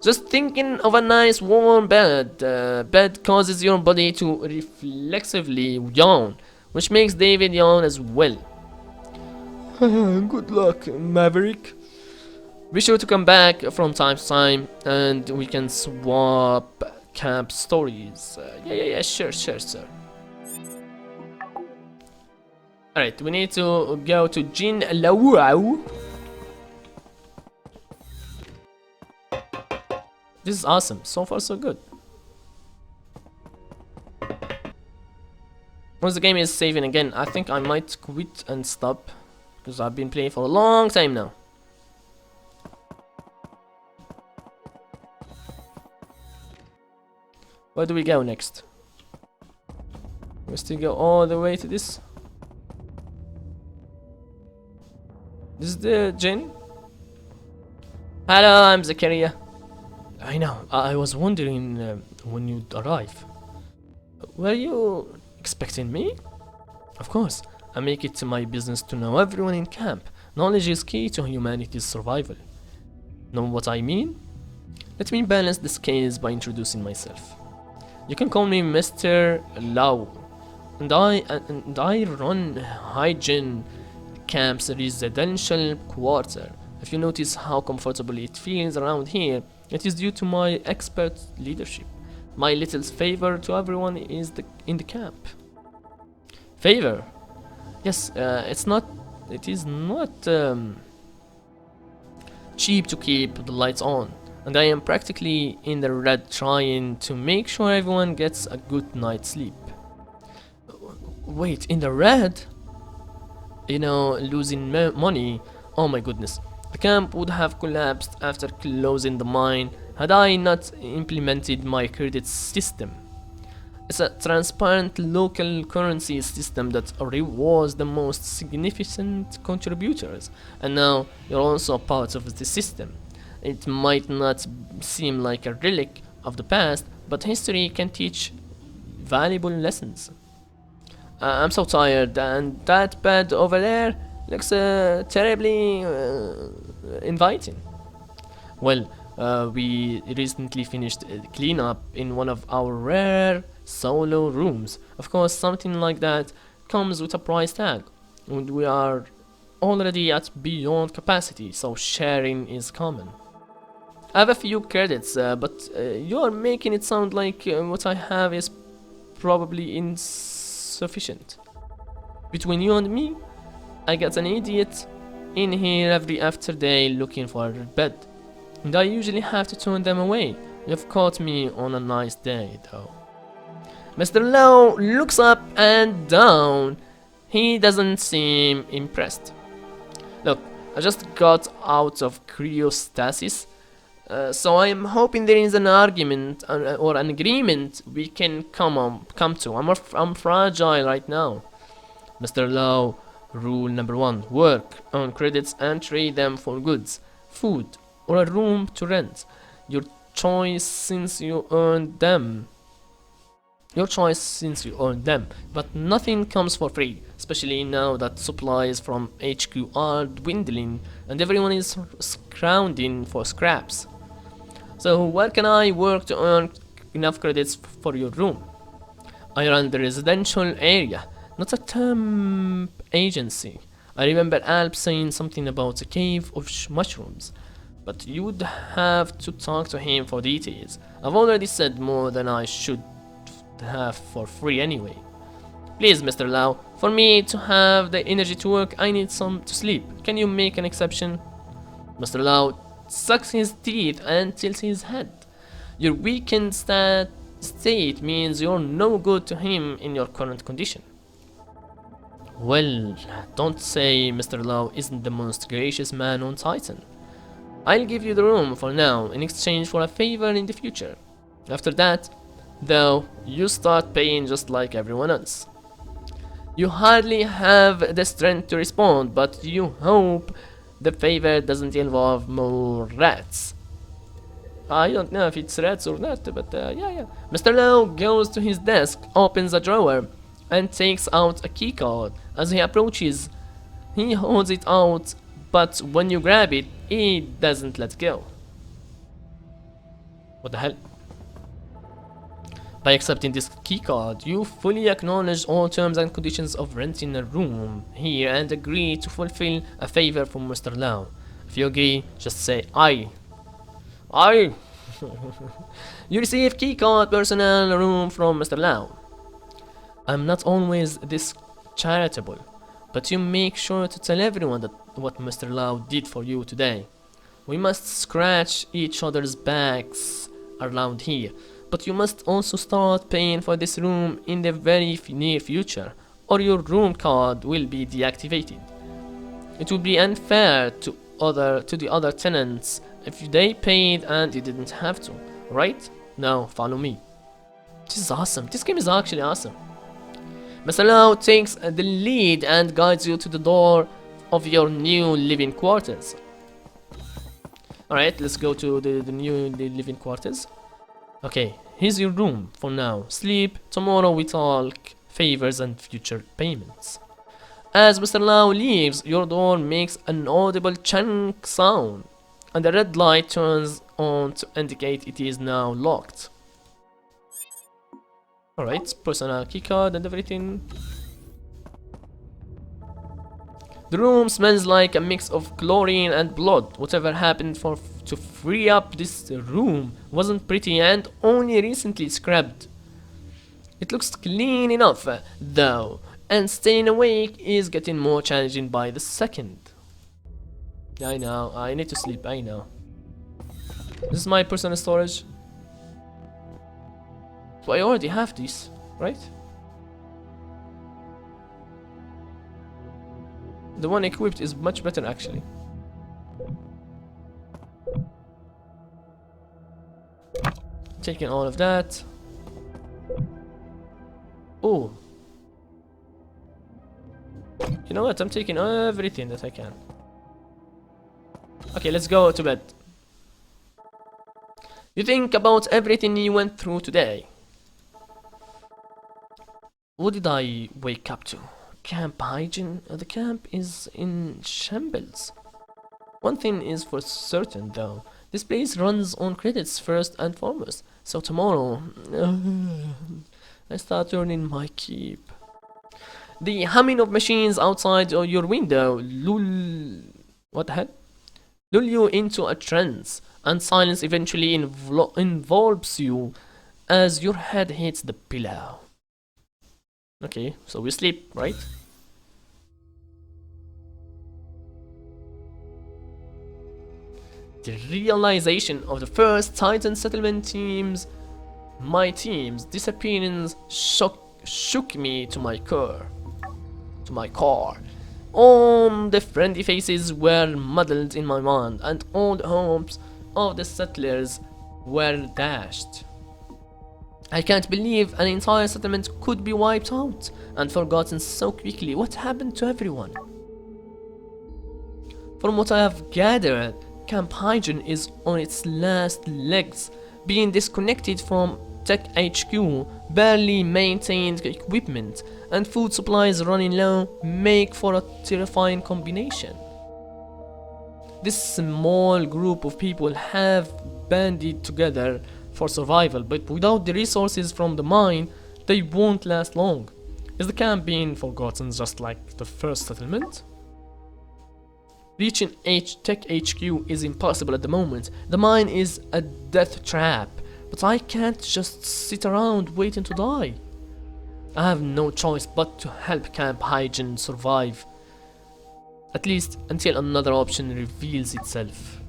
Just thinking of a nice warm bed. Bed causes your body to reflexively yawn, which makes David yawn as well. Good luck, Maverick. Be sure to come back from time to time and we can swap camp stories. Yeah, sure, sir. Alright, we need to go to Jin Lawau. This is awesome. So far, so good. Once the game is saving again, I think I might quit and stop. Because I've been playing for a long time now. Where do we go next? We still go all the way to this. This is the Jin. Hello, I'm Zakaria. I know. I was wondering when you'd arrive. Were you expecting me? Of course. I make it my business to know everyone in camp. Knowledge is key to humanity's survival. Know what I mean? Let me balance the scales by introducing myself. You can call me Mr. Lau, and I run Huygens Camp's residential quarter. If you notice how comfortable it feels around here, it is due to my expert leadership. My little favor to everyone is in the camp. Favor? Yes, it is not cheap to keep the lights on, and I am practically in the red trying to make sure everyone gets a good night's sleep. Wait, in the red? You know, losing money. Oh my goodness. The camp would have collapsed after closing the mine had I not implemented my credit system. It's a transparent local currency system that rewards the most significant contributors, and now you're also part of the system. It might not seem like a relic of the past, but history can teach valuable lessons. I'm so tired, and that bed over there looks terribly inviting. Well, we recently finished cleanup in one of our rare solo rooms. Of course, something like that comes with a price tag, and we are already at beyond capacity, so sharing is common. I have a few credits, but you are making it sound like what I have is probably insufficient. Between you and me, I get an idiot in here every after day looking for a bed, and I usually have to turn them away. You've caught me on a nice day, though. Mr. Lowe looks up and down. He doesn't seem impressed. Look, I just got out of cryostasis, so I'm hoping there is an argument or an agreement we can come to. I'm fragile right now. Mr. Lowe, rule number 1: work, earn credits, and trade them for goods, food, or a room to rent. Your choice since you earned them. But nothing comes for free, especially now that supplies from HQ are dwindling and everyone is scrounging for scraps. So where can I work to earn enough credits for your room? I run the residential area, not a temp agency. I remember Alp saying something about a cave of mushrooms, but you would have to talk to him for details. I've already said more than I should have for free anyway. Please, Mr. Lau, for me to have the energy to work, I need some to sleep. Can you make an exception? Mr. Lau sucks his teeth and tilts his head. Your weakened state means you're no good to him in your current condition. Well, don't say Mr. Lau isn't the most gracious man on Titan. I'll give you the room for now in exchange for a favor in the future. After that, though, you start paying just like everyone else. You hardly have the strength to respond, but you hope the favor doesn't involve more rats. I don't know if it's rats or not, but yeah. Mr. Lowe goes to his desk, opens a drawer, and takes out a keycard. As he approaches, he holds it out, but when you grab it, he doesn't let go. What the hell? By accepting this keycard, you fully acknowledge all terms and conditions of renting a room here and agree to fulfill a favor from Mr. Lau. If you agree, just say I. I. You receive keycard personal room from Mr. Lau. I'm not always this charitable, but you make sure to tell everyone that what Mr. Lau did for you today. We must scratch each other's backs around here, but you must also start paying for this room in the very near future, or your room card will be deactivated. It would be unfair to the other tenants if they paid and you didn't have to, right? Now follow me. This is awesome. This game is actually awesome. Mr. Lau takes the lead and guides you to the door of your new living quarters. Alright, let's go to the new living quarters. Okay, here's your room for now. Sleep, tomorrow we talk favors and future payments. As Mr. Lau leaves, your door makes an audible chunk sound, and the red light turns on to indicate it is now locked. Alright, personal keycard and everything. The room smells like a mix of chlorine and blood. Whatever happened to free up this room wasn't pretty and only recently scrubbed. It looks clean enough though, and staying awake is getting more challenging by the second. I know, I need to sleep, I know. This is my personal storage. So I already have this, right? The one equipped is much better actually. Taking all of that. Oh. You know what? I'm taking everything that I can. Okay, let's go to bed. You think about everything you went through today. What did I wake up to? Camp Huygens? The camp is in shambles. One thing is for certain though. This place runs on credits first and foremost. So tomorrow, I start earning my keep. The humming of machines outside your window what the hell? Lull you into a trance, and silence eventually envelopes you as your head hits the pillow. Okay, so we sleep, right? The realization of the first Titan settlement my team's disappearance shook me to my core. All the friendly faces were muddled in my mind, and all the hopes of the settlers were dashed. I can't believe an entire settlement could be wiped out and forgotten so quickly. What happened to everyone? From what I have gathered, Camp Huygens is on its last legs, being disconnected from TECC HQ, barely maintained equipment, and food supplies running low make for a terrifying combination. This small group of people have banded together for survival, but without the resources from the mine, they won't last long. Is the camp being forgotten just like the first settlement? Reaching TECC HQ is impossible at the moment. The mine is a death trap, but I can't just sit around waiting to die. I have no choice but to help Camp Huygens survive, at least until another option reveals itself.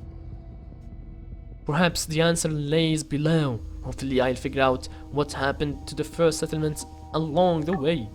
Perhaps the answer lays below. Hopefully I'll figure out what happened to the first settlements along the way.